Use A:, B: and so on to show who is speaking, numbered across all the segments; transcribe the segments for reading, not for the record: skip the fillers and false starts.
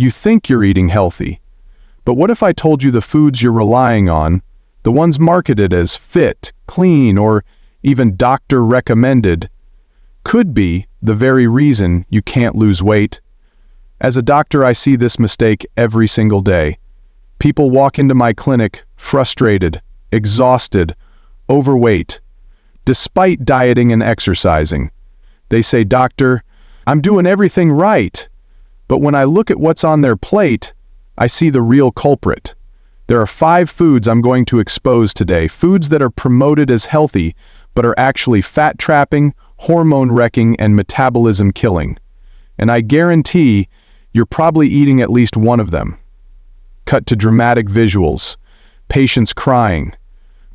A: You think you're eating healthy. But what if I told you the foods you're relying on, the ones marketed as fit, clean, or even doctor recommended, could be the very reason you can't lose weight? As a doctor, I see this mistake every single day. People walk into my clinic frustrated, exhausted, overweight, despite dieting and exercising. They say, "Doctor, I'm doing everything right." But when I look at what's on their plate, I see the real culprit. There are 5 foods I'm going to expose today, foods that are promoted as healthy, but are actually fat-trapping, hormone-wrecking, and metabolism-killing. And I guarantee you're probably eating at least one of them. Cut to dramatic visuals, patients crying,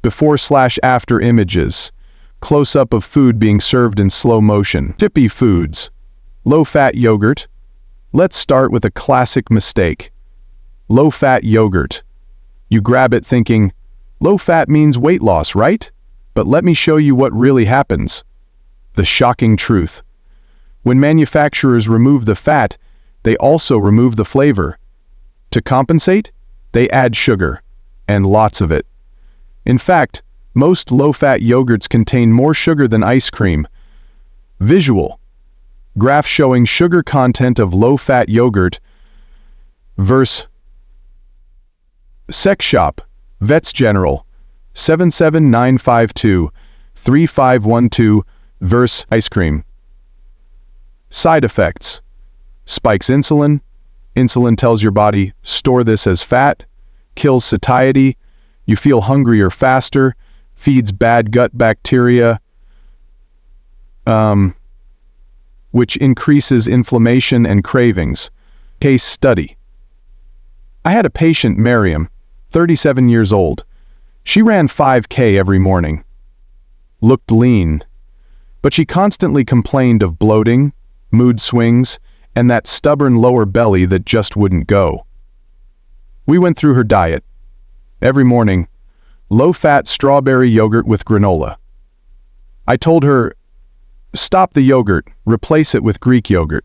A: before/after images, close-up of food being served in slow motion. Chippy foods, low-fat yogurt. Let's start with a classic mistake. Low-fat yogurt. You grab it thinking, low-fat means weight loss, right? But let me show you what really happens. The shocking truth. When manufacturers remove the fat, they also remove the flavor. To compensate, they add sugar, and lots of it. In fact, most low-fat yogurts contain more sugar than ice cream. Visual. Graph showing sugar content of low-fat yogurt versus Sex Shop, Vets General, 77952-3512 versus ice cream. Side effects. Spikes insulin. Insulin tells your body, store this as fat. Kills satiety. You feel hungrier faster. Feeds bad gut bacteria, which increases inflammation and cravings. Case study. I had a patient, Miriam, 37 years old. She ran 5K every morning. Looked lean. But she constantly complained of bloating, mood swings, and that stubborn lower belly that just wouldn't go. We went through her diet. Every morning, low-fat strawberry yogurt with granola. I told her, stop the yogurt, replace it with Greek yogurt.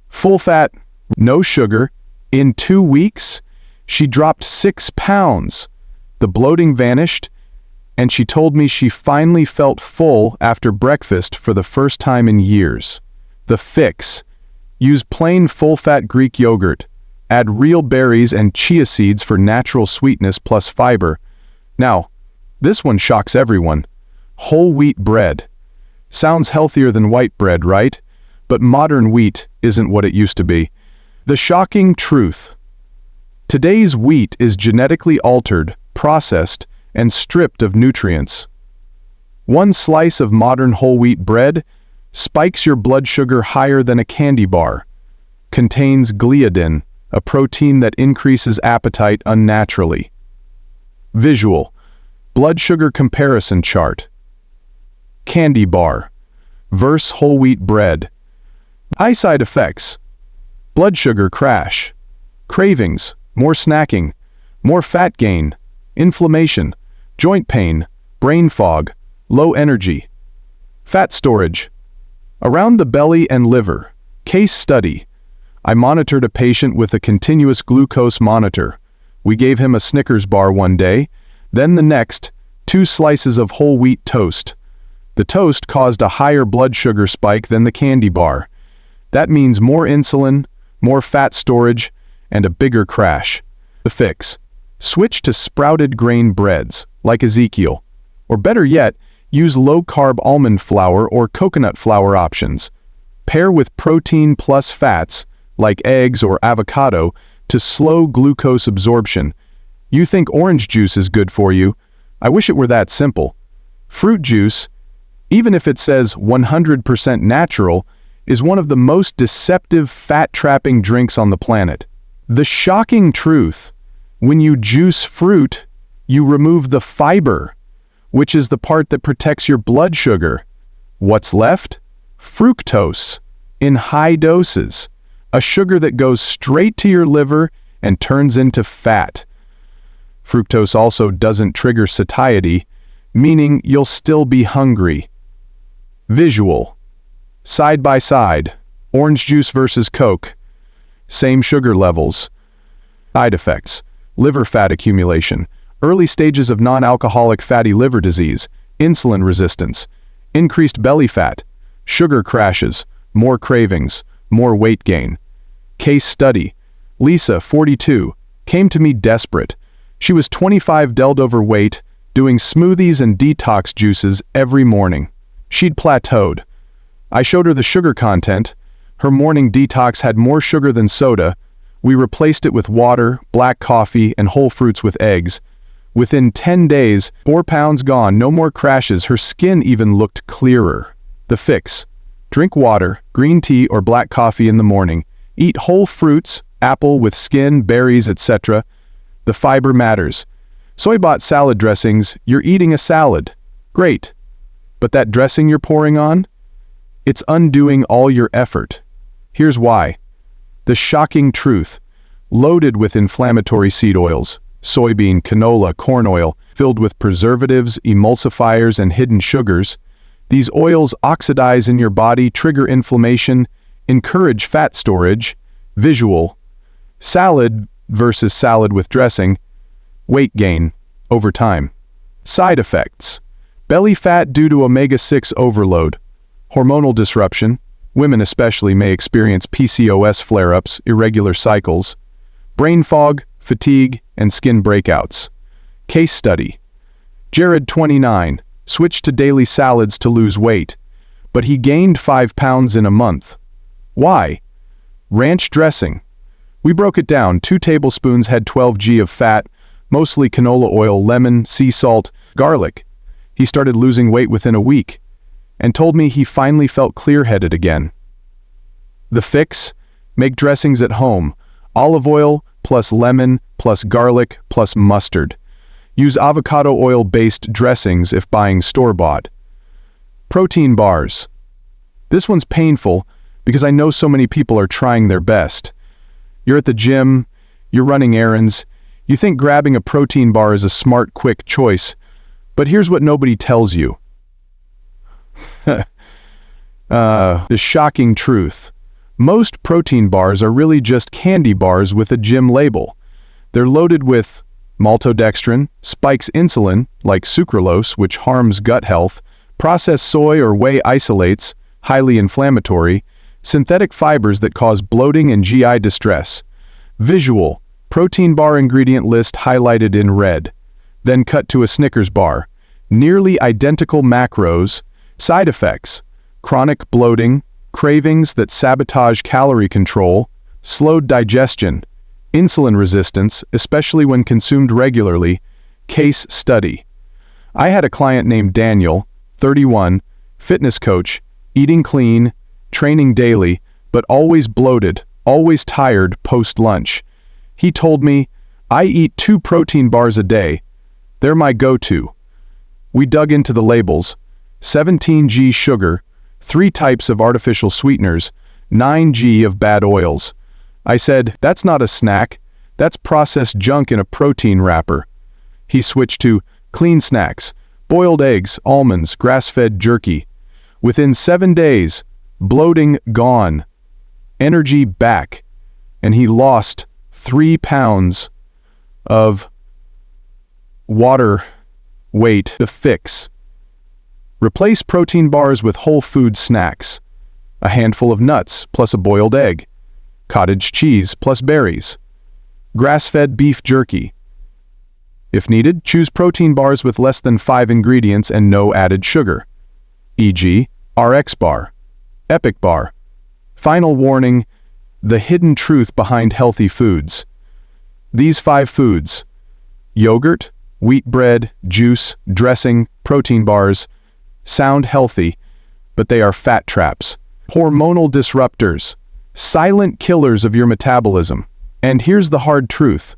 A: Full fat, no sugar. In 2 weeks, she dropped 6 pounds. The bloating vanished, and she told me she finally felt full after breakfast for the first time in years. The fix: use plain full-fat Greek yogurt. Add real berries and chia seeds for natural sweetness plus fiber. Now, this one shocks everyone. Whole wheat bread. Sounds healthier than white bread, right? But modern wheat isn't what it used to be. The shocking truth. Today's wheat is genetically altered, processed, and stripped of nutrients. One slice of modern whole wheat bread spikes your blood sugar higher than a candy bar. Contains gliadin, a protein that increases appetite unnaturally. Visual. Blood sugar comparison chart. Candy bar versus whole wheat bread. Eye side effects. Blood sugar crash. Cravings, more snacking, more fat gain, inflammation, joint pain, brain fog, low energy. Fat storage. Around the belly and liver. Case study. I monitored a patient with a continuous glucose monitor. We gave him a Snickers bar one day, then the next, 2 slices of whole wheat toast. The toast caused a higher blood sugar spike than the candy bar. That means more insulin, more fat storage, and a bigger crash. The fix: switch to sprouted grain breads, like Ezekiel. Or better yet, use low-carb almond flour or coconut flour options. Pair with protein plus fats, like eggs or avocado, to slow glucose absorption. You think orange juice is good for you? I wish it were that simple. Fruit juice, even if it says 100% natural, is one of the most deceptive fat-trapping drinks on the planet. The shocking truth: when you juice fruit, you remove the fiber, which is the part that protects your blood sugar. What's left? Fructose, in high doses, a sugar that goes straight to your liver and turns into fat. Fructose also doesn't trigger satiety, meaning you'll still be hungry. Visual. Side by side, orange juice versus Coke. same sugar levels. Side effects: liver fat accumulation, early stages of non-alcoholic fatty liver disease, insulin resistance, increased belly fat, sugar crashes, more cravings, more weight gain. Case study: Lisa, 42, came to me desperate. She was 25 delled overweight, doing smoothies and detox juices every morning. She'd plateaued. I showed her the sugar content. Her morning detox had more sugar than soda. We replaced it with water, black coffee, and whole fruits with eggs. Within 10 days, 4 pounds gone, no more crashes, her skin even looked clearer. The fix: drink water, green tea, or black coffee in the morning. Eat whole fruits, apple with skin, berries, etc. The fiber matters. Soy-bought salad dressings, you're eating a salad. Great. But that dressing you're pouring on? It's undoing all your effort. Here's why. The shocking truth: loaded with inflammatory seed oils, soybean, canola, corn oil, filled with preservatives, emulsifiers, and hidden sugars. These oils oxidize in your body, trigger inflammation, encourage fat storage. Visual: salad versus salad with dressing. Weight gain over time. Side effects: belly fat due to omega-6 overload, hormonal disruption. Women especially may experience PCOS flare-ups, irregular cycles, brain fog, fatigue, and skin breakouts. Case study: Jared, 29, switched to daily salads to lose weight, but he gained 5 pounds in a month. Why? Ranch dressing. We broke it down. 2 tablespoons had 12 g of fat, mostly canola oil, lemon, sea salt, garlic. He started losing weight within a week, and told me he finally felt clear-headed again. The fix: make dressings at home. Olive oil plus lemon plus garlic plus mustard. Use avocado oil-based dressings if buying store-bought. Protein bars. This one's painful because I know so many people are trying their best. You're at the gym, you're running errands, you think grabbing a protein bar is a smart, quick choice, but here's what nobody tells you. The shocking truth: most protein bars are really just candy bars with a gym label. They're loaded with maltodextrin, spikes insulin, like sucralose, which harms gut health, processed soy or whey isolates, highly inflammatory, synthetic fibers that cause bloating and GI distress. Visual: protein bar ingredient list highlighted in red. Then cut to a Snickers bar. Nearly identical macros. Side effects: chronic bloating, cravings that sabotage calorie control, slowed digestion, insulin resistance, especially when consumed regularly. Case study: I had a client named Daniel, 31, fitness coach, eating clean, training daily, but always bloated, always tired post-lunch. He told me, "I eat 2 protein bars a day. They're my go-to." We dug into the labels. 17 g sugar, 3 types of artificial sweeteners, 9 g of bad oils. I said, "That's not a snack, that's processed junk in a protein wrapper." He switched to clean snacks, boiled eggs, almonds, grass-fed jerky. Within 7 days, bloating gone, energy back, and he lost 3 pounds of water weight. The fix: replace protein bars with whole food snacks. A handful of nuts plus a boiled egg. Cottage cheese plus berries. Grass-fed beef jerky. If needed, choose protein bars with less than 5 ingredients and no added sugar, e.g., RX bar, Epic bar. Final warning: the hidden truth behind healthy foods. These 5 foods: yogurt, wheat bread, juice, dressing, protein bars, sound healthy, but they are fat traps, hormonal disruptors, silent killers of your metabolism. And here's the hard truth: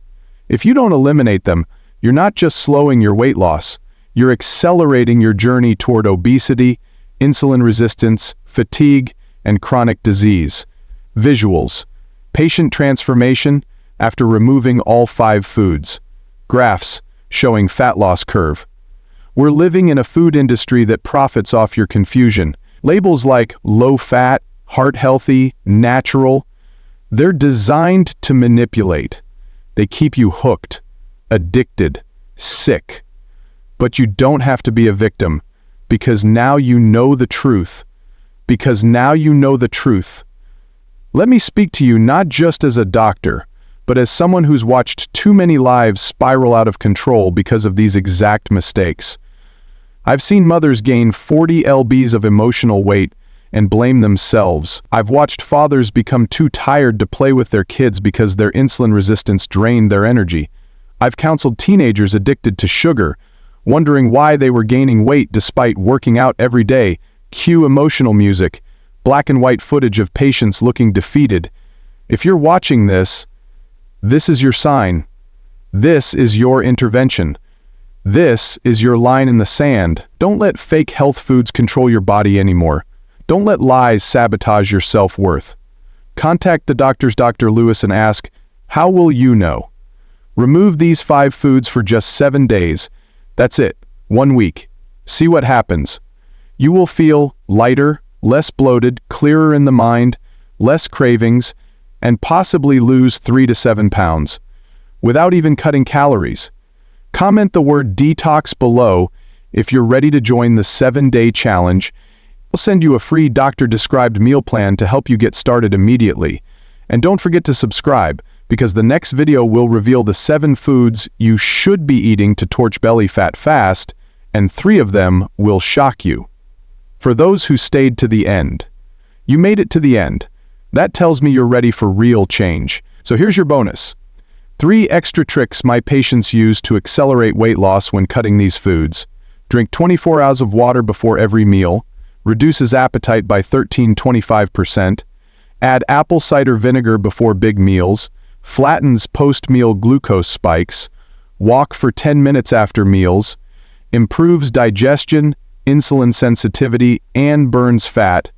A: if you don't eliminate them, you're not just slowing your weight loss, you're accelerating your journey toward obesity, insulin resistance, fatigue, and chronic disease. Visuals: patient transformation after removing all 5 foods. Graphs showing fat loss curve. We're living in a food industry that profits off your confusion. Labels like low fat, heart healthy, natural. They're designed to manipulate. They keep you hooked, addicted, sick. But you don't have to be a victim, because now you know the truth. Because now you know the truth. Let me speak to you not just as a doctor, but as someone who's watched too many lives spiral out of control because of these exact mistakes. I've seen mothers gain 40 lbs of emotional weight and blame themselves. I've watched fathers become too tired to play with their kids because their insulin resistance drained their energy. I've counseled teenagers addicted to sugar, wondering why they were gaining weight despite working out every day. Cue emotional music, black and white footage of patients looking defeated. If you're watching this, this is your sign. This is your intervention. This is your line in the sand. Don't let fake health foods control your body anymore. Don't let lies sabotage your self-worth. Contact the doctor's Dr. Lewis and ask, how will you know? Remove these 5 foods for just 7 days. That's it, 1 week. See what happens. You will feel lighter, less bloated, clearer in the mind, less cravings, and possibly lose 3 to 7 pounds, without even cutting calories. Comment the word detox below if you're ready to join the 7-day challenge. We'll send you a free doctor-described meal plan to help you get started immediately. And don't forget to subscribe, because the next video will reveal the 7 foods you should be eating to torch belly fat fast, and 3 of them will shock you. For those who stayed to the end, you made it to the end. That tells me you're ready for real change. So here's your bonus. 3 extra tricks my patients use to accelerate weight loss when cutting these foods. Drink 24 ounces of water before every meal. Reduces appetite by 13–25%. Add apple cider vinegar before big meals. Flattens post-meal glucose spikes. Walk for 10 minutes after meals. Improves digestion, insulin sensitivity, and burns fat.